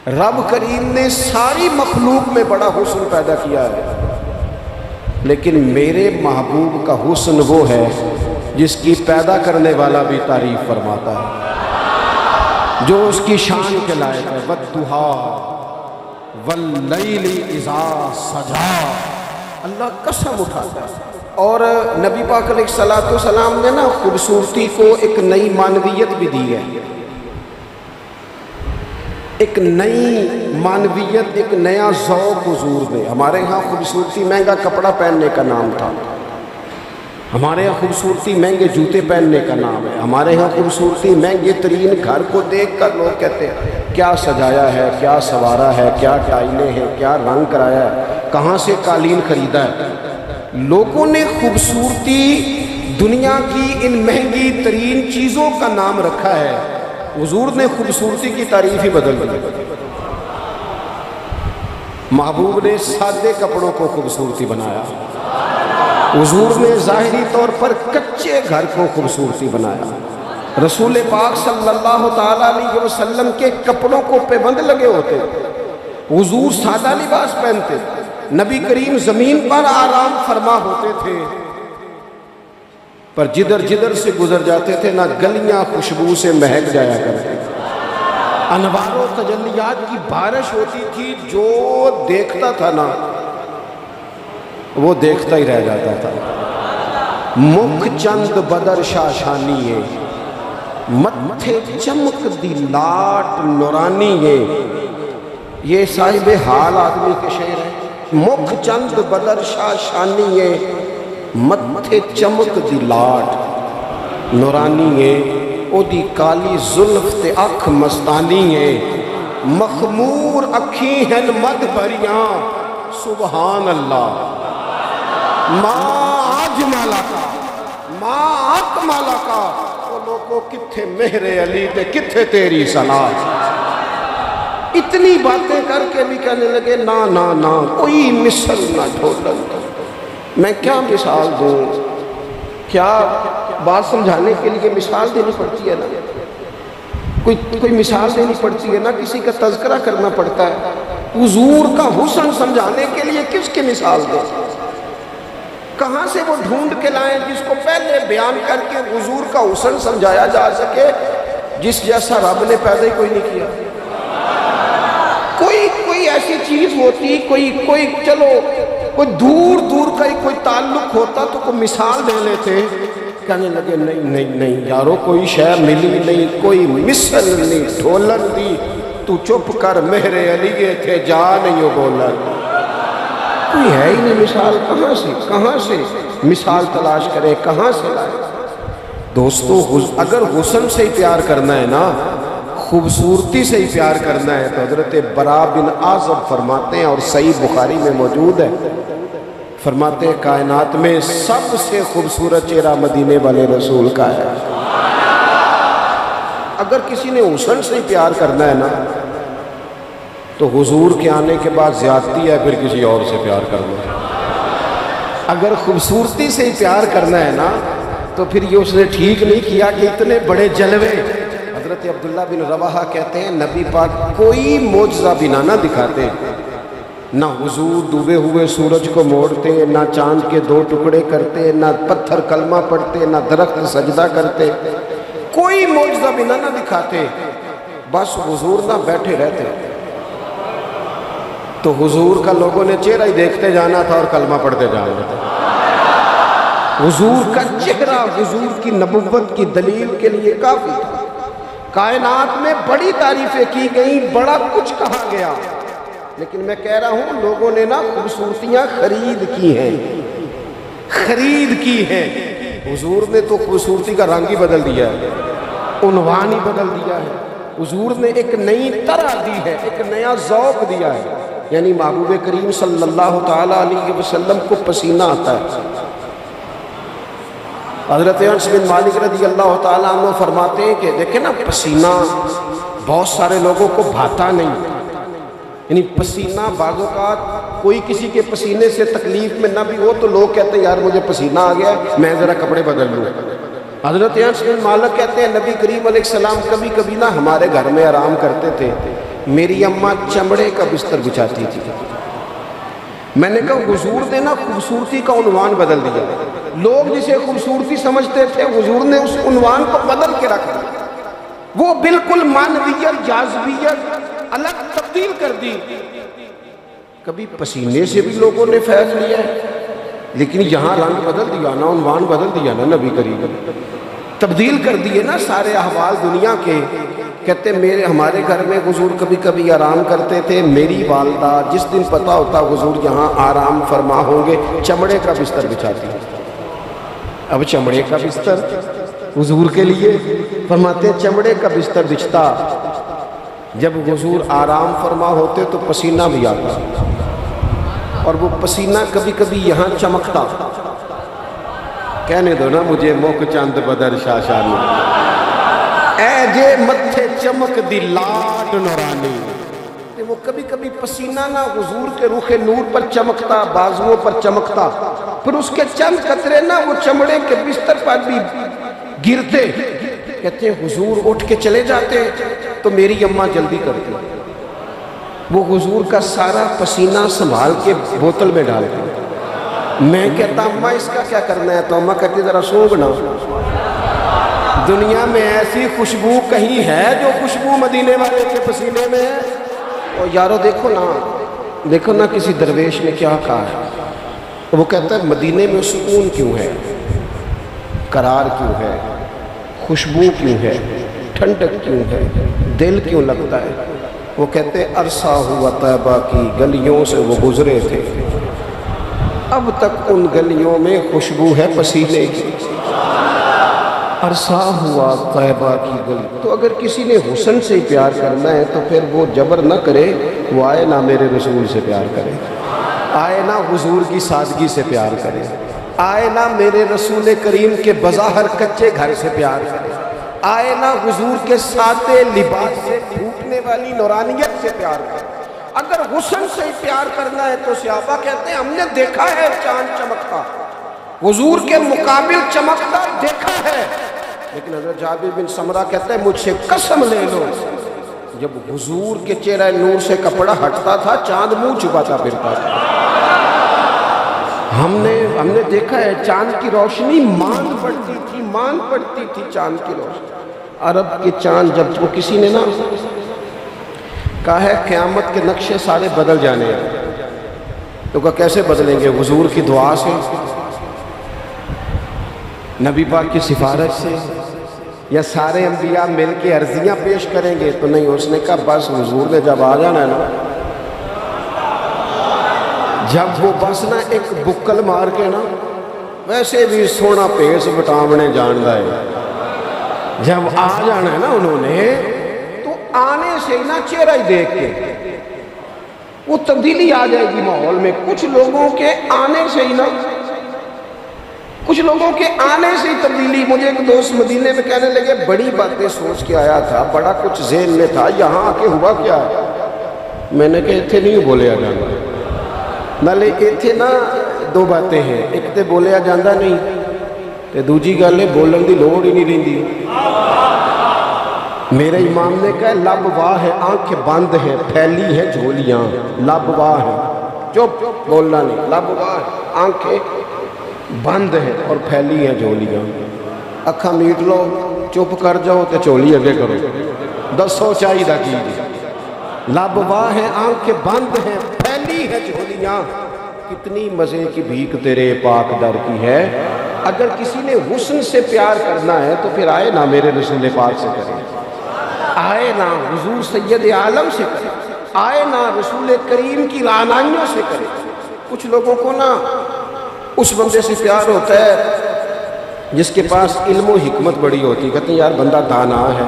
رب کریم نے ساری مخلوق میں بڑا حسن پیدا کیا ہے، لیکن میرے محبوب کا حسن وہ ہے جس کی پیدا کرنے والا بھی تعریف فرماتا ہے، جو اس کی شان کے لائق ہے۔ وَالضُّحَىٰ وَاللَّيْلِ إِذَا سَجَىٰ، اللہ قسم اٹھاتا ہے۔ اور نبی پاک علیہ السلام نے نا خوبصورتی کو ایک نئی معنویت بھی دی ہے، ایک نئی معنویت، ایک نیا ذوق حضور نے۔ ہمارے ہاں خوبصورتی مہنگا کپڑا پہننے کا نام تھا، ہمارے ہاں خوبصورتی مہنگے جوتے پہننے کا نام ہے، ہمارے ہاں خوبصورتی مہنگے ترین گھر کو دیکھ کر لوگ کہتے ہیں کیا سجایا ہے، کیا سنوارا ہے، کیا ٹائلیں ہیں، کیا رنگ کرایا ہے، کہاں سے قالین خریدا ہے۔ لوگوں نے خوبصورتی دنیا کی ان مہنگی ترین چیزوں کا نام رکھا ہے، حضور نے خوبصورتی کی تعریف ہی بدل دی۔ محبوب نے سادے کپڑوں کو خوبصورتی بنایا، حضور نے ظاہری طور پر کچے گھر کو خوبصورتی بنایا۔ رسول پاک صلی اللہ تعالیٰ علیہ وسلم کے کپڑوں کو پابند لگے ہوتے، حضور سادہ لباس پہنتے، نبی کریم زمین پر آرام فرما ہوتے تھے، پر جدھر جدھر سے گزر جاتے تھے نہ گلیاں خوشبو سے مہک جایا کرتے، انوار و تجلیات کی بارش ہوتی تھی، جو دیکھتا تھا نا وہ دیکھتا ہی رہ جاتا تھا۔ مکھ چند بدر شاشانی ہے، متھے چمک دی لاٹ نورانی ہے، یہ صاحب حال آدمی کے شعر ہے۔ مکھ چند بدر شاشانی ہے، متھے چمک دی لاٹ نورانی ہے، او دی کالی زلف تے اکھ مستانی ہے، مخمور اکھی ہیں مد بھریاں سبحان اللہ۔ ماں اجمالا کا ماں اکمالا کا، وہ لوگوں کتھے مہر علی تے کتھے تیری صلاح۔ اتنی باتیں کر کے بھی کہنے لگے نا نا نا کوئی مثل نہ ڈھولن۔ میں کیا مثال دوں، کیا بات سمجھانے کے لیے مثال دینی پڑتی ہے نا، کوئی مثال دینی پڑتی ہے نا، کسی کا تذکرہ کرنا پڑتا ہے۔ حضور کا حسن سمجھانے کے لیے کس کی مثال دیں، کہاں سے وہ ڈھونڈ کے لائیں جس کو پہلے بیان کر کے حضور کا حسن سمجھایا جا سکے، جس جیسا رب نے پیدا ہی کوئی نہیں کیا۔ کوئی ایسی چیز ہوتی، کوئی چلو کوئی دور دور کا ہی کوئی تعلق ہوتا تو کوئی مثال دے لیتے، کہنے لگے نہیں یارو کوئی شے ملی نہیں، کوئی مثل نہیں ڈھولن دی، تو چپ کر مہر علی تھے جا نہیں ہو بولن۔ کوئی ہے ہی نہیں مثال، کہاں سے مثال تلاش کرے، کہاں سے لائے۔ دوستو اگر حسن سے ہی پیار کرنا ہے نا، خوبصورتی سے ہی پیار کرنا ہے، تو حضرت برا بن عازب فرماتے ہیں، اور صحیح بخاری میں موجود ہے، فرماتے ہیں کائنات میں سب سے خوبصورت چہرہ مدینے والے رسول کا ہے۔ اگر کسی نے حسن سے ہی پیار کرنا ہے نا، تو حضور کے آنے کے بعد زیادتی ہے پھر کسی اور سے پیار کرنا ہے۔ اگر خوبصورتی سے ہی پیار کرنا ہے نا، تو پھر یہ اس نے ٹھیک نہیں کیا کہ اتنے بڑے جلوے۔ حضرت عبداللہ بن رواحہ کہتے ہیں نبی پاک کوئی معجزہ بنا نہ دکھاتے، نہ حضور ڈوبے ہوئے سورج کو موڑتے، نہ چاند کے 2 ٹکڑے کرتے، نہ پتھر کلمہ پڑھتے، نہ درخت سجدہ کرتے، کوئی معجزہ بنا نہ دکھاتے، بس حضور نہ بیٹھے رہتے، تو حضور کا لوگوں نے چہرہ ہی دیکھتے جانا تھا اور کلمہ پڑھتے جانا تھا۔ حضور کا چہرہ حضور کی نبوت کی دلیل کے لیے کافی تھا۔ کائنات میں بڑی تعریفیں کی گئیں، بڑا کچھ کہا گیا، لیکن میں کہہ رہا ہوں لوگوں نے نا خوبصورتیاں خرید کی ہیں۔ حضور نے تو خوبصورتی کا رنگ ہی بدل دیا ہے، عنوان ہی بدل دیا ہے۔ حضور نے ایک نئی طرح دی ہے، ایک نیا ذوق دیا ہے، یعنی محبوب کریم صلی اللہ تعالیٰ علیہ وسلم کو پسینہ آتا ہے۔ حضرت انس بن مالک رضی اللہ تعالیٰ عنہ فرماتے ہیں کہ دیکھیں نا پسینہ بہت سارے لوگوں کو بھاتا نہیں، یعنی پسینہ بعض اوقات کوئی کسی کے پسینے سے تکلیف میں نہ بھی ہو تو لوگ کہتے ہیں یار مجھے پسینہ آ گیا میں ذرا کپڑے بدل لوں۔ حضرت انس بن مالک کہتے ہیں نبی کریم علیہ السلام کبھی کبھی نہ ہمارے گھر میں آرام کرتے تھے، میری اماں چمڑے کا بستر بچھاتی تھی. میں نے کہا حضور نے نا خوبصورتی کا عنوان بدل دیا. لوگ جسے خوبصورتی سمجھتے تھے حضور نے اس عنوان کو بدل کے رکھ دیا. وہ بالکل معنویت جاذبیت الگ تبدیل کر دی. کبھی پسینے سے بھی لوگوں نے فیض لیا ہے، لیکن یہاں رنگ بدل دیا نا، عنوان بدل دیا نا، نبی کریم تبدیل کر دیے نا سارے احوال دنیا کے. کہتے ہمارے گھر میں حضور کبھی کبھی آرام کرتے تھے. میری والدہ جس دن پتہ ہوتا حضور یہاں آرام فرما ہوں گے چمڑے کا بستر بچھاتی. اب چمڑے کا بستر حضور کے لیے فرماتے چمڑے کا بستر بچھتا. جب حضور آرام فرما ہوتے تو پسینہ بھی آتا، اور وہ پسینہ کبھی کبھی یہاں چمکتا. کہنے دو نا مجھے موک چاند بدر شاشانی، اے جے متھے چمک دی لاڈ نورانی. وہ کبھی کبھی پسینہ نہ حضور کے رخ نور پر چمکتا، بازوؤں پر چمکتا، پھر اس کے چند قطرے نہ وہ چمڑے کے بستر پر بھی گرتے. کہتے ہیں حضور اٹھ کے چلے جاتے تو میری اماں جلدی کرتی، وہ حضور کا سارا پسینہ سنبھال کے بوتل میں ڈالتی. میں کہتا اماں اس کا کیا کرنا ہے؟ تو اماں کہتی ذرا سونگنا. دنیا میں ایسی خوشبو کہیں ہے جو خوشبو مدینے والے کے پسینے میں ہے؟ اور یارو دیکھو نا کسی درویش نے کیا کہا ہے. وہ کہتا ہے مدینے میں سکون کیوں ہے، قرار کیوں ہے، خوشبو کیوں ہے، ٹھنڈک کیوں ہے، دل کیوں لگتا ہے؟ وہ کہتے عرصہ ہوا طیبہ کی گلیوں سے وہ گزرے تھے، اب تک ان گلیوں میں خوشبو ہے پسینے کی. عرصہ ہوا طیبہ کی گلی. تو اگر کسی نے حسن سے پیار کرنا ہے تو پھر وہ جبر نہ کرے، وہ آئے نہ میرے رسول سے پیار کرے، آئے نہ حضور کی سادگی سے پیار کرے، آئے نہ میرے رسول کریم کے بظاہر کچے گھر سے پیار کرے، آئے نہ حضور کے سادے لباس سے پھوٹنے والی نورانیت سے پیار کرے. اگر حسن سے پیار کرنا ہے تو صحابہ کہتے ہیں ہم نے دیکھا ہے چاند چمکتا، حضور کے مقابل چمکتا دیکھا ہے. لیکن حضرت جابر بن سمرہ کہتے ہیں مجھ سے قسم لے لو، جب حضور کے چہرہ نور سے کپڑا ہٹتا تھا چاند منہ چھپاتا پھرتا تھا. ہم نے دیکھا ہے چاند کی روشنی مان پڑتی تھی چاند کی روشنی. عرب کے چاند جب وہ کسی نے نا کہا ہے قیامت کے نقشے سارے بدل جانے ہیں، تو کہا کیسے بدلیں گے؟ حضور کی دعا سے، نبی پاک کی سفارش سے، یا سارے انبیاء مل کے عرضیاں پیش کریں گے؟ تو نہیں. اس نے کہا بس حضور نے جب آ جانا ہے نا، جب وہ بس نا ایک بکل مار کے نا، ویسے بھی سونا پیس بٹامنے جاندا ہے، جب آ جانا ہے نا انہوں نے، تو آنے سے ہی نا چہرہ ہی دیکھ کے وہ تبدیلی آ جائے گی ماحول میں. کچھ لوگوں کے آنے سے ہی تبدیلی. مجھے ایک دوست مدینے میں کہنے لگے بڑی باتیں سوچ کے آیا تھا، بڑا کچھ ذہن میں تھا، یہاں آ کے ہوا کیا ہے؟ میں نے کہا اتنے نہیں بولیا جانا، نالے اتنے نا دو باتیں ہیں، ایک تے بولیا جانا نہیں تے دوجی گل ہے بولن دی لوڑ ہی نہیں رہندی. میرے امام نے کہا لب واہ ہے آنکھ بند ہے پھیلی ہے جھولیاں. لب واہ ہے، چپ بولنا نہیں، لب واہ ہے آنکھیں بند ہے اور پھیلی ہے جھولیاں. اکھا میٹ لو چپ کر جاؤ تے چولی اگے کرو، دسو چاہیے کی جی. لب واہ ہے آنکھ بند ہے پھیلی ہے جھولیاں، کتنی مزے کی بھیک تیرے پاک در کی ہے. اگر کسی نے حسن سے پیار کرنا ہے تو پھر آئے نہ میرے رسول پاک سے کرے، آئے نہ حضور سید عالم سے کرے، آئے نہ رسول کریم کی رعنائیوں سے کرے. کچھ لوگوں کو نا اس بندے سے پیار ہوتا ہے جس کے پاس علم و حکمت بڑی ہوتی. کہتے ہیں یار بندہ دانا ہے،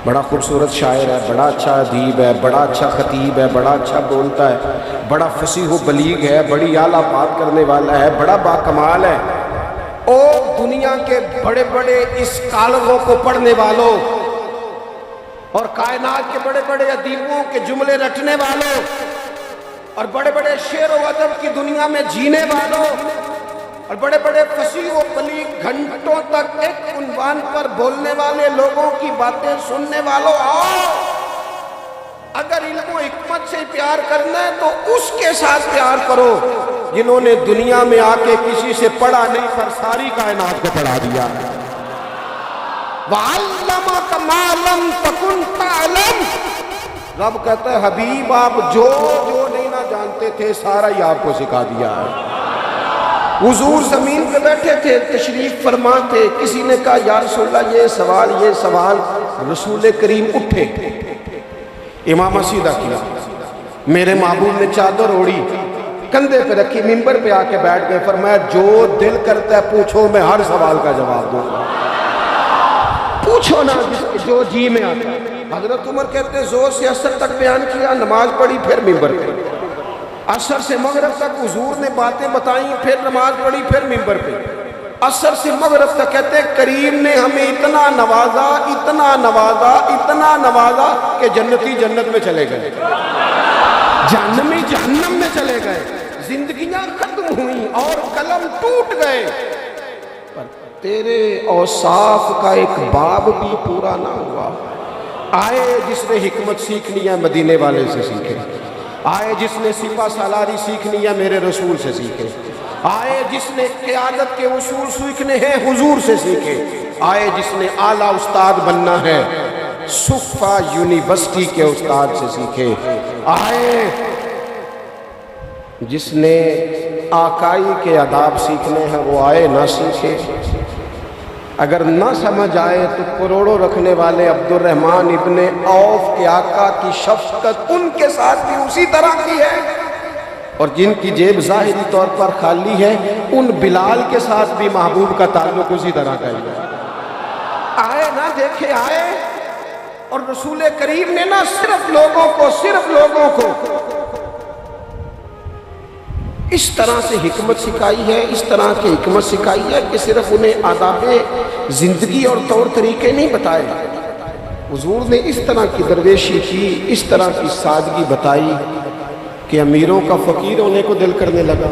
بڑا خوبصورت شاعر ہے، بڑا اچھا ادیب ہے، بڑا اچھا خطیب ہے، بڑا اچھا بولتا ہے، بڑا فصیح و بلیغ ہے، بڑی اعلیٰ بات کرنے والا ہے، بڑا باکمال ہے. او دنیا کے بڑے بڑے اسکالروں کو پڑھنے والوں اور کائنات کے بڑے بڑے ادیبوں کے جملے رٹنے والوں اور بڑے بڑے شعر و ادب کی دنیا میں جینے والوں اور بڑے بڑے فصیح و بلیغ گھنٹوں تک ایک عنوان پر بولنے والے لوگوں کی باتیں سننے والوں، آؤ اگر علم و حکمت سے پیار کرنا ہے تو اس کے ساتھ پیار کرو جنہوں نے دنیا میں آ کے کسی سے پڑھا نہیں پر ساری کائنات کو پڑھا دیا ہے۔ وَعَلَّمَكَ مَا لَمْ تَكُنْ تَعْلَمُ، رب کہتا ہے حبیب آپ جو نہیں نہ جانتے تھے سارا ہی آپ کو سکھا دیا ہے۔ حضور زمین پہ بیٹھے تھے، تشریف فرما تھے، کسی نے کہا یا رسول اللہ یہ سوال، رسول کریم اٹھے، امامہ سیدھا کیا، میرے محبوب نے چادر اوڑی، کندھے پہ رکھی، منبر پہ آ کے بیٹھ گئے، فرمایا جو دل کرتا ہے پوچھو، میں ہر سوال کا جواب دوں گا، پوچھو نا جو جی میں آتا ہے۔ حضرت عمر کہتے ہیں زور سے عصر تک بیان کیا، نماز پڑھی، پھر منبر پہ، عصر سے مغرب تک حضور نے باتیں بتائیں، پھر نماز پڑھی، پھر منبر پہ، عصر سے مغرب تک کہتے ہیں کریم نے ہمیں اتنا نوازا کہ جنتی جنت میں چلے گئے، جہنمی جہنم میں چلے گئے، زندگیاں ختم ہوئیں اور قلم ٹوٹ گئے، پر تیرے اوصاف کا ایک باب بھی پورا نہ ہوا۔ آئے جس نے حکمت سیکھنی ہے مدینے والے سے سیکھے، آئے جس نے سپہ سالاری سیکھنی ہے میرے رسول سے سیکھے، آئے جس نے قیادت کے اصول سیکھنے ہیں حضور سے سیکھے، آئے جس نے اعلیٰ استاد بننا ہے صفا یونیورسٹی کے استاد سے سیکھے، آئے جس نے آقائی کے آداب سیکھنے ہیں وہ آئے نہ سیکھے۔ اگر نہ سمجھ آئے تو کروڑوں رکھنے والے عبد الرحمن ابن عوف کے آقا کی شفقت ان کے ساتھ بھی اسی طرح کی ہے، اور جن کی جیب ظاہری طور پر خالی ہے ان بلال کے ساتھ بھی محبوب کا تعلق اسی طرح کا ہی ہے۔ آئے نہ دیکھے آئے، اور رسول کریم نے نہ صرف لوگوں کو اس طرح سے حکمت سکھائی ہے، اس طرح کی حکمت سکھائی ہے کہ صرف انہیں آداب زندگی اور طور طریقے نہیں بتائے، حضور نے اس طرح کی درویشی کی، اس طرح کی سادگی بتائی کہ امیروں کا فقیر ہونے کو دل کرنے لگا،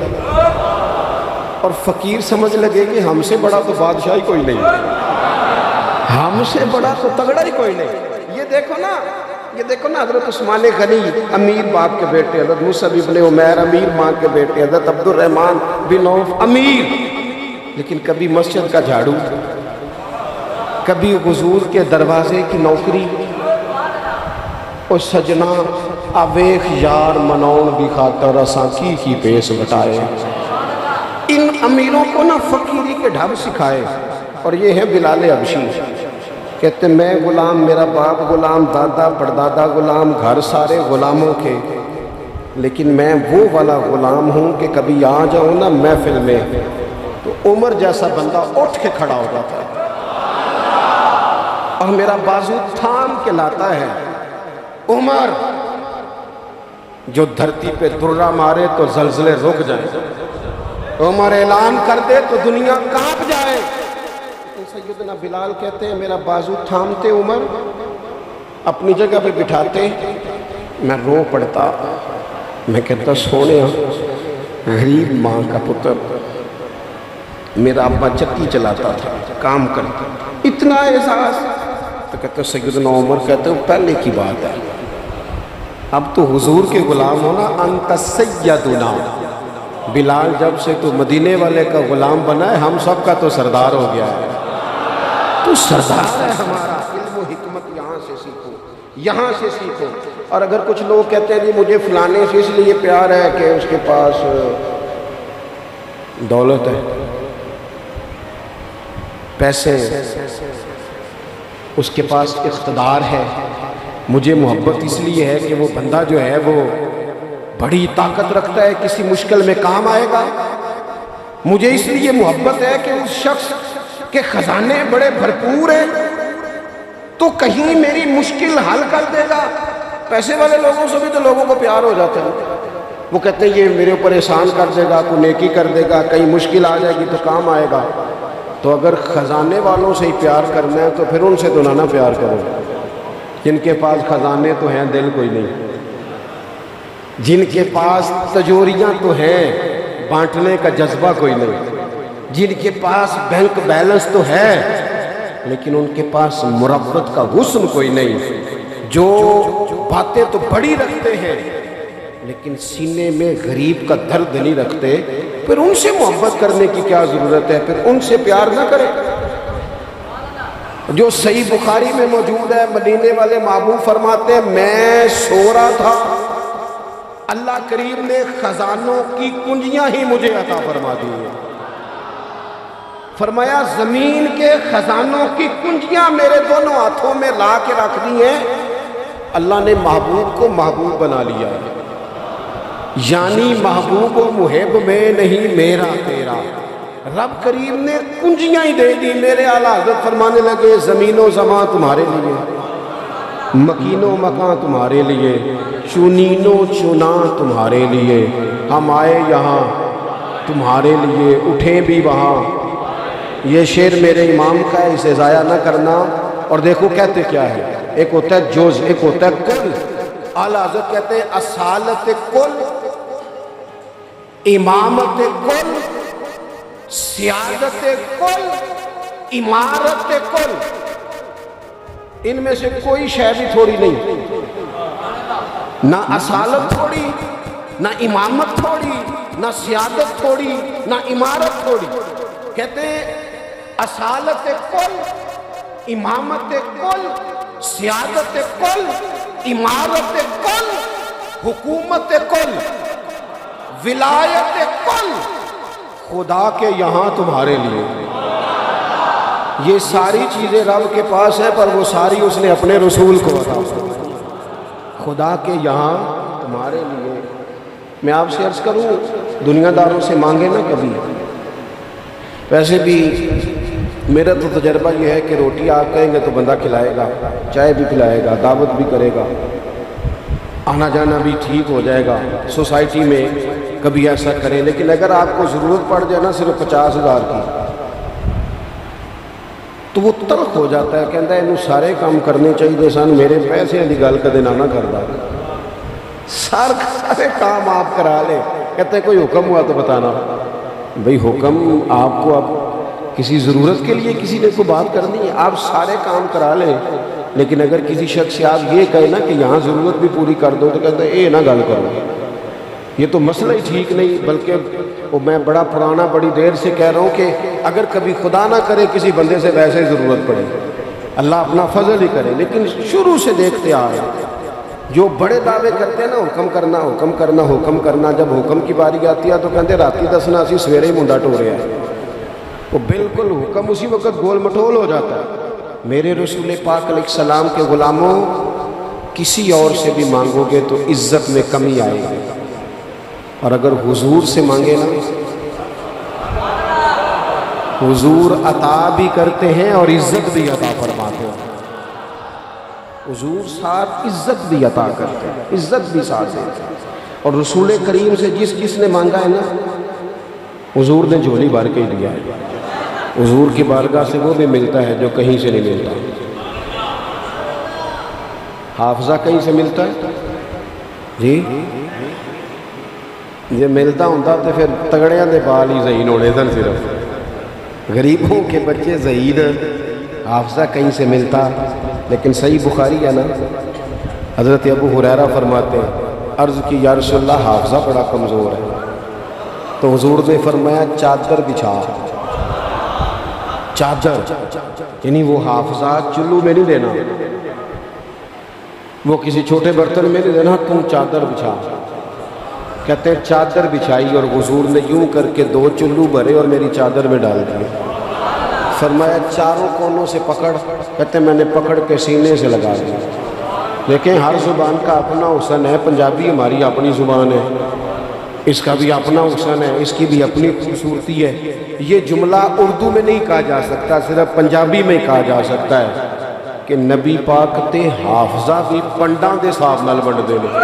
اور فقیر سمجھ لگے کہ ہم سے بڑا تو بادشاہ ہی کوئی نہیں، ہم سے بڑا تو تگڑا ہی کوئی نہیں۔ یہ دیکھو نا حضرت عثمان غنی امیر باپ کے بیٹے، حضرت مصعب ابن عمیر امیر ماں کے بیٹے، حضرت عبد الرحمن بن عوف امیر، لیکن کبھی مسجد کا جھاڑو، کبھی حضور کے دروازے کی نوکری، اور سجنا آویخ یار منون بھی خاطر اساں کی پیس بٹائے۔ ان امیروں کو نہ فقیری کے ڈھب سکھائے، اور یہ ہے بلال حبشی، کہتے میں غلام، میرا باپ غلام، دادا پردادا غلام، گھر سارے غلاموں کے، لیکن میں وہ والا غلام ہوں کہ کبھی آ جاؤں نا محفل میں تو عمر جیسا بندہ اٹھ کے کھڑا ہو جاتا ہے اور میرا بازو تھام کے لاتا ہے۔ عمر جو دھرتی پہ درہ مارے تو زلزلے رک جائیں، عمر اعلان کر دے تو دنیا کانپ جائے۔ سیدنا بلال کہتے ہیں میرا بازو تھامتے عمر، اپنی جگہ پہ بٹھاتے، میں رو پڑتا، میں کہتا سونے غریب ماں کا پتر، میرا ابا چکی چلاتا تھا، کام کرتا، اتنا احساس۔ تو کہتے سیدنا عمر کہتے ہیں پہلے کی بات ہے، اب تو حضور کے غلام ہونا، انت سیدنا بلال، جب سے تو مدینے والے کا غلام بنا ہے ہم سب کا تو سردار ہو گیا ہے، تو سردار ہے ہمارا۔ علم و حکمت یہاں سے سیکھو۔ اور اگر کچھ لوگ کہتے ہیں جی مجھے فلانے سے اس لیے پیار ہے کہ اس کے پاس دولت ہے، پیسے ہیں، اس کے پاس اقتدار ہے، مجھے محبت اس لیے ہے کہ وہ بندہ جو ہے وہ بڑی طاقت رکھتا ہے، کسی مشکل میں کام آئے گا، مجھے اس لیے محبت ہے کہ اس شخص کے خزانے بڑے بھرپور ہیں تو کہیں میری مشکل حل کر دے گا۔ پیسے والے لوگوں سے بھی تو لوگوں کو پیار ہو جاتا ہے، وہ کہتے ہیں یہ میرے اوپر احسان کر دے گا، کوئی نیکی کر دے گا، کہیں مشکل آ جائے گی تو کام آئے گا۔ تو اگر خزانے والوں سے ہی پیار کرنا ہے تو پھر ان سے تو نہ پیار کرو، جن کے پاس خزانے تو ہیں دل کوئی نہیں، جن کے پاس تجوریاں تو ہیں بانٹنے کا جذبہ کوئی نہیں، جن کے پاس بینک بیلنس تو ہے لیکن ان کے پاس مربت کا حسن کوئی نہیں۔ جو باتیں تو بڑی رکھتے ہیں لیکن سینے میں غریب کا درد نہیں رکھتے، پھر ان سے محبت کرنے کی کیا ضرورت ہے؟ پھر ان سے پیار نہ کرے۔ جو صحیح بخاری میں موجود ہے، مدینے والے محبوب فرماتے ہیں میں سو رہا تھا، اللہ کریم نے خزانوں کی کنجیاں ہی مجھے عطا فرما دی ہیں۔ فرمایا زمین کے خزانوں کی کنجیاں میرے دونوں ہاتھوں میں لا کے رکھ دی ہیں، اللہ نے محبوب کو محبوب بنا لیا ہے، یعنی محبوب و محب میں نہیں میرا تیرا۔ رب کریم نے کنجیاں ہی دے دی۔ میرے اعلیٰ حضرت فرمانے لگے زمین و زمان تمہارے لیے، مکین و مکان تمہارے لیے، چنین و چنا تمہارے لیے، ہم آئے یہاں تمہارے لیے، اٹھیں بھی وہاں۔ یہ شعر میرے امام کا ہے، اسے ضائع نہ کرنا۔ اور دیکھو کہتے کیا ہے، ایک ہوتا ہے جز، ایک ہوتا ہے کل۔ اعلیٰ حضرت کہتے ہیں اصالت کل، امامت کل، سیادت کل، امارت کل، ان میں سے کوئی شے بھی تھوڑی نہیں، نہ اصالت تھوڑی، نہ امامت تھوڑی، نہ سیادت تھوڑی، نہ امارت تھوڑی۔ کہتے ہیں اصالت کل، امامت کل، سیادت کل، امارت کل، حکومت کل، ولایت کل، خدا کے یہاں تمہارے لیے۔ یہ ساری چیزیں رب کے پاس ہیں، پر وہ ساری اس نے اپنے رسول کو عطا فرمائی۔ خدا کے یہاں تمہارے لیے۔ میں آپ سے عرض کروں، دنیا داروں سے مانگے نہ کبھی۔ ویسے بھی میرا تو تجربہ یہ ہے کہ روٹی آپ کہیں گے تو بندہ کھلائے گا، چائے بھی پلائے گا، دعوت بھی کرے گا، آنا جانا بھی ٹھیک ہو جائے گا، سوسائٹی میں کبھی ایسا کریں۔ لیکن اگر آپ کو ضرورت پڑ جائے نا صرف 50,000 کی، تو وہ تلخ ہو جاتا ہے، کہتا ہے انہوں سارے کام کرنے چاہیے سن، میرے پیسے کی گل کدے نہ کرتا، سارے کام آپ کرا لے۔ کہتے ہیں کوئی حکم ہوا تو بتانا۔ بھئی حکم آپ کو اب کسی ضرورت کے لیے کسی نے کوئی بات کرنی ہے، آپ سارے کام کرا لیں، لیکن اگر کسی شخص سے آپ یہ کہیں نا کہ یہاں ضرورت بھی پوری کر دو، تو کہتے ہیں اے نہ گل کرو، یہ تو مسئلہ ہی ٹھیک نہیں۔ بلکہ میں بڑا پرانا بڑی دیر سے کہہ رہا ہوں کہ اگر کبھی خدا نہ کرے کسی بندے سے ویسے ہی ضرورت پڑے، اللہ اپنا فضل ہی کرے، لیکن شروع سے دیکھتے آئے جو بڑے دعوے کرتے ہیں نا حکم کرنا حکم کرنا حکم کرنا، جب حکم کی باری آتی ہے تو کہتے راتی دسنا اسی سویرے ہی منڈا ٹورے ہیں، وہ بالکل حکم اسی وقت گول مٹول ہو جاتا ہے۔ میرے رسول پاک علیہ السلام کے غلاموں، کسی اور سے بھی مانگو گے تو عزت میں کمی آئے گی، اور اگر حضور سے مانگے نا، حضور عطا بھی کرتے ہیں اور عزت بھی عطا فرماتے ہیں۔ حضور ساتھ عزت بھی عطا کرتے ہیں، عزت بھی ساتھ دیتے ہیں۔ اور رسول کریم سے جس نے مانگا ہے نا، حضور نے جھولی بھر کے دیا ہے۔ حضور کی بارگاہ سے وہ بھی ملتا ہے جو کہیں سے نہیں ملتا۔ حافظہ کہیں سے ملتا ہے جی، یہ ملتا ہوتا تو پھر تگڑیاں دے بال ہی ذہین ہونے سن، صرف غریبوں کے بچے ذہین۔ حافظہ کہیں سے ملتا، لیکن صحیح بخاری ہے نا، حضرت ابو ہریرہ فرماتے ہیں عرض کی یا رسول اللہ حافظہ بڑا کمزور ہے، تو حضور نے فرمایا چادر بچھا، چادر، یعنی وہ حافظہ چلو میں نہیں دینا، وہ کسی چھوٹے برتن میں نہیں دینا، تم چادر بچھا۔ کہتے ہیں چادر بچھائی اور حضور نے یوں کر کے 2 چلو بھرے اور میری چادر میں ڈال دیے۔ فرمایا چاروں کونوں سے پکڑ، کہتے ہیں میں نے پکڑ کے سینے سے لگا دیا۔ لیکن ہر زبان کا اپنا حسن ہے، پنجابی ہماری اپنی زبان ہے، اس کا بھی اپنا حسن ہے، اس کی بھی اپنی خوبصورتی ہے۔ یہ جملہ اردو میں نہیں کہا جا سکتا، صرف پنجابی میں کہا جا سکتا ہے کہ نبی پاک تے حافظہ بھی پنڈاں دے صاحب نال ونڈ دے نے۔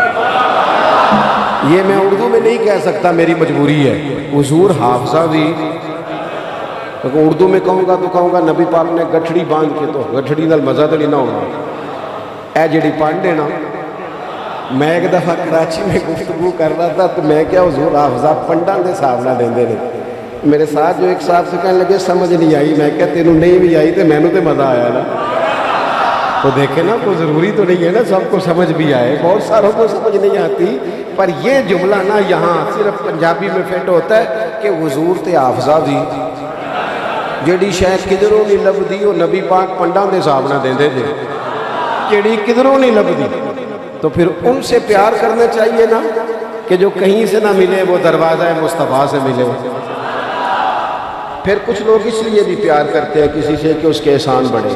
یہ میں اردو میں نہیں کہہ سکتا، میری مجبوری ہے۔ حضور حافظہ بھی، اگر اردو میں کہوں گا تو کہوں گا نبی پاک نے گٹھڑی باندھ کے، تو گٹھڑی نال مزہ تو نہیں نہ ہونا۔ اے جڑی پنڈ ہے نا، میں ایک دفعہ کراچی میں گفتگو کر رہا تھا تو میں کیا حضور حافظہ پنڈاں دے صاحب نہ دیندے نے۔ میرے ساتھ جو ایک صاحب سے کہنے لگے سمجھ نہیں آئی، میں کہا تینوں نہیں بھی آئی تو مینوں تے مزہ آیا نا۔ تو دیکھیں نا، کوئی ضروری تو نہیں ہے نا سب کو سمجھ بھی آئے، بہت ساروں کو سمجھ نہیں آتی، پر یہ جملہ نا یہاں صرف پنجابی میں فٹ ہوتا ہے کہ حضور تے حافظہ بھی جیڑی شاید کدھروں نہیں لبدی، وہ نبی پاک پنڈاں دے حساب نہ دیندے جے، جیڑی کدھروں نہیں لبدی، تو پھر ان سے پیار کرنا چاہیے نا، کہ جو کہیں سے نہ ملے وہ دروازہ مصطفیٰ سے ملے۔ پھر کچھ لوگ اس لیے بھی پیار کرتے ہیں کسی سے کہ اس کے احسان بڑھے۔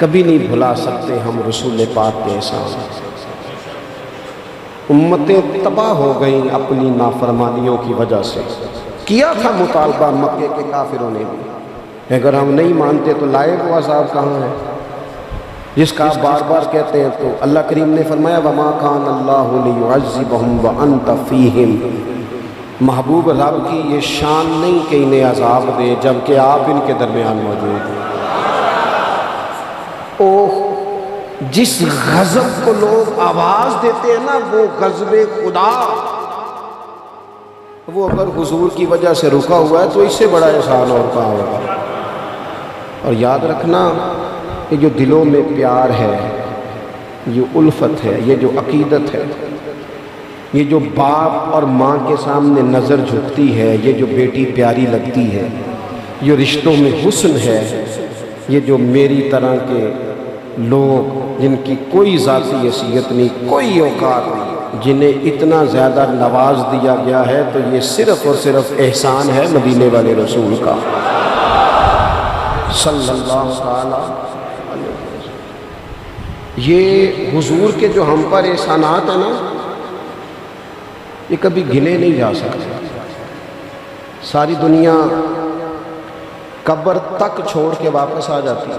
کبھی نہیں بھلا سکتے ہم رسول پاک کے احسان۔ امتیں تباہ ہو گئیں اپنی نافرمانیوں کی وجہ سے۔ کیا تھا مطالبہ مکے کے کافروں نے بھی، اگر ہم نہیں مانتے تو لائق وہ عذاب کہاں ہے جس کا آپ بار بار کہتے ہیں؟ تو اللہ کریم نے فرمایا وَمَا كَانَ اللَّهُ لِيُعَذِّبَهُمْ وَأَنْتَ فِيهِمْ، محبوب رب کی یہ شان نہیں کہ انہیں عذاب دے جبکہ آپ ان کے درمیان موجود ہیں۔ اوہ، جس غضب کو لوگ آواز دیتے ہیں نا، وہ غضب خدا، وہ اگر حضور کی وجہ سے رکا ہوا ہے تو اس سے بڑا احسان اور کہاں ہوگا۔ اور یاد رکھنا، یہ جو دلوں میں پیار ہے، یہ الفت ہے، یہ جو عقیدت ہے، یہ جو باپ اور ماں کے سامنے نظر جھکتی ہے، یہ جو بیٹی پیاری لگتی ہے، یہ رشتوں میں حسن ہے، یہ جو میری طرح کے لوگ جن کی کوئی ذاتی حیثیت نہیں، کوئی اوقات نہیں، جنہیں اتنا زیادہ نواز دیا گیا ہے، تو یہ صرف اور صرف احسان ہے مدینے والے رسول کا صلی اللہ علیہ وسلم۔ یہ حضور کے جو ہم پر احسانات ہیں نا، یہ کبھی گنے نہیں جا سکتے۔ ساری دنیا قبر تک چھوڑ کے واپس آ جاتی ہے،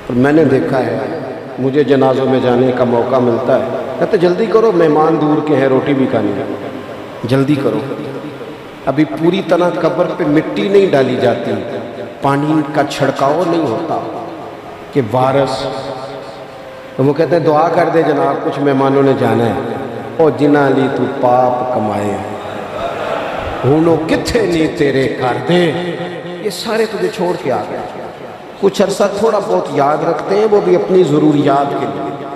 اور میں نے دیکھا ہے، مجھے جنازوں میں جانے کا موقع ملتا ہے، کہتے جلدی کرو مہمان دور کے ہیں، روٹی بھی کھانی ہے، جلدی کرو، ابھی پوری طرح قبر پہ مٹی نہیں ڈالی جاتی، پانی کا چھڑکاؤ نہیں ہوتا کہ وارث، تو وہ کہتے ہیں دعا کر دے جناب کچھ مہمانوں نے جانا ہے، او جنہ لی تو پاپ کمائے ہونو کتھے نہیں تیرے کر دے، یہ سارے تجھے چھوڑ کے آ گئے۔ کچھ عرصہ تھوڑا بہت یاد رکھتے ہیں، وہ بھی اپنی ضروریات کے لیے،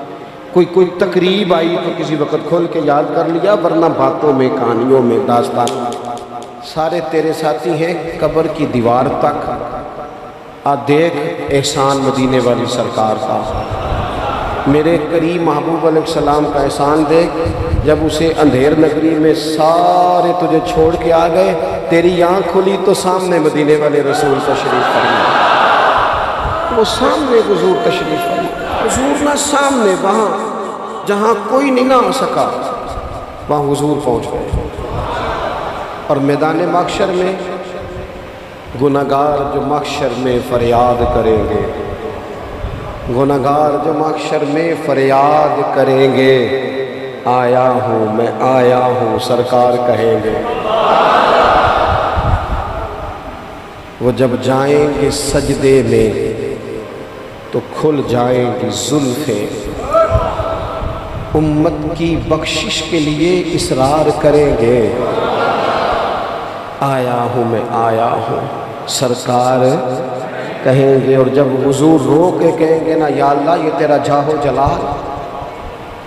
کوئی تقریب آئی تو کسی وقت کھول کے یاد کر لیا، ورنہ باتوں میں، کہانیوں میں، داستان سارے تیرے ساتھی ہیں قبر کی دیوار تک۔ دیکھ احسان مدینے والی سرکار کا، میرے کریم محبوب علیہ السلام کا احسان دیکھ، جب اسے اندھیر نگری میں سارے تجھے چھوڑ کے آ گئے، تیری آنکھ کھلی تو سامنے مدینے والے رسول تشریف فرما، وہ سامنے حضور تشریف فرما، حضور نہ سامنے، وہاں جہاں کوئی نہیں نہ آ سکا وہاں حضور پہنچ گئے۔ اور میدان محشر میں گناہگار جو محشر میں فریاد کریں گے، گناہگار جو محشر میں فریاد کریں گے، آیا ہوں میں آیا ہوں سرکار کہیں گے، وہ جب جائیں گے سجدے میں تو کھل جائیں گی زلفیں، امت کی بخشش کے لیے اصرار کریں گے، آیا ہوں میں آیا ہوں سرکار کہیں گے۔ اور جب حضور رو کے کہیں گے نا، یا اللہ یہ تیرا جاہ و جلال،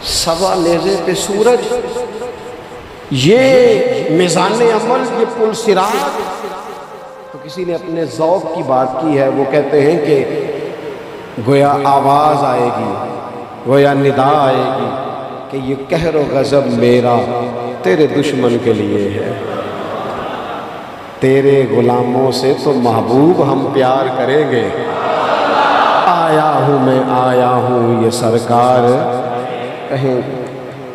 سوا نیزے پہ سورج، یہ میزان عمل، یہ پل صراط، تو کسی نے اپنے ذوق کی بات کی ہے، وہ کہتے ہیں کہ گویا آواز آئے گی، گویا ندا آئے گی کہ یہ قہر و غضب میرا تیرے دشمن کے لیے ہے، تیرے غلاموں سے تو محبوب ہم پیار کریں گے، آیا ہوں میں آیا ہوں یہ سرکار کہیں۔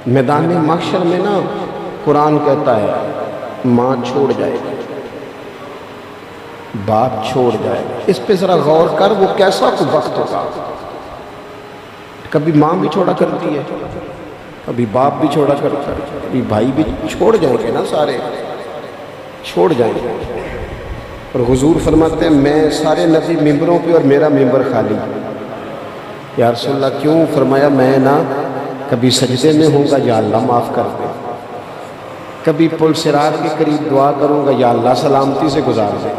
میدان محشر میں نا قرآن کہتا ہے ماں چھوڑ جائے گی، باپ چھوڑ جائے گا، اس پہ ذرا غور کر، وہ کیسا کوئی وقت ہوگا۔ کبھی ماں بھی چھوڑا کرتی ہے، کبھی باپ بھی چھوڑا کرتا ہے، کبھی بھائی بھی چھوڑ جائیں گے نا، سارے چھوڑ جائیں گے۔ اور حضور فرماتے ہیں میں سارے نبی ممبروں پہ اور میرا ممبر خالی۔ یا رسول اللہ کیوں؟ فرمایا میں نا کبھی سجدے میں ہوں گا، یا اللہ معاف کر دے، کبھی پل صراط کے قریب دعا کروں گا، یا اللہ سلامتی سے گزار دے،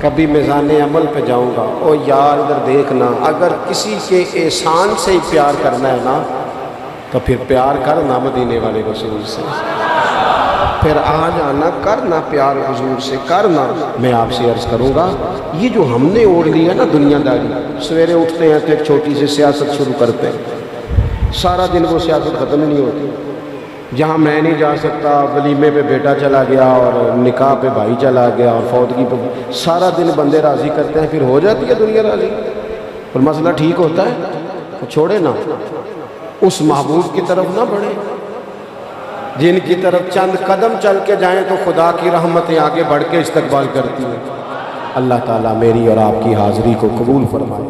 کبھی میزان عمل پہ جاؤں گا، او یار ادھر دیکھنا، اگر کسی کے احسان سے ہی پیار کرنا ہے نا تو پھر پیار کرنا مدینے والے رسول سے، پھر آ جانا کرنا پیار حضور سے کرنا۔ میں آپ سے عرض کروں گا یہ جو ہم نے اوڑھ لیا نا دنیا داری، سویرے اٹھتے ہیں تو ایک چھوٹی سی سیاست شروع کرتے ہیں، سارا دن وہ سیاست ختم نہیں ہوتی۔ جہاں میں نہیں جا سکتا ولیمے پہ بیٹا چلا گیا اور نکاح پہ بھائی چلا گیا اور فوتگی پہ، سارا دن بندے راضی کرتے ہیں، پھر ہو جاتی ہے دنیا راضی اور مسئلہ ٹھیک ہوتا ہے؟ تو چھوڑے نا، اس محبوب کی طرف نہ بڑھے جن کی طرف چند قدم چل کے جائیں تو خدا کی رحمتیں آگے بڑھ کے استقبال کرتی ہیں۔ اللہ تعالیٰ میری اور آپ کی حاضری کو قبول فرمائے۔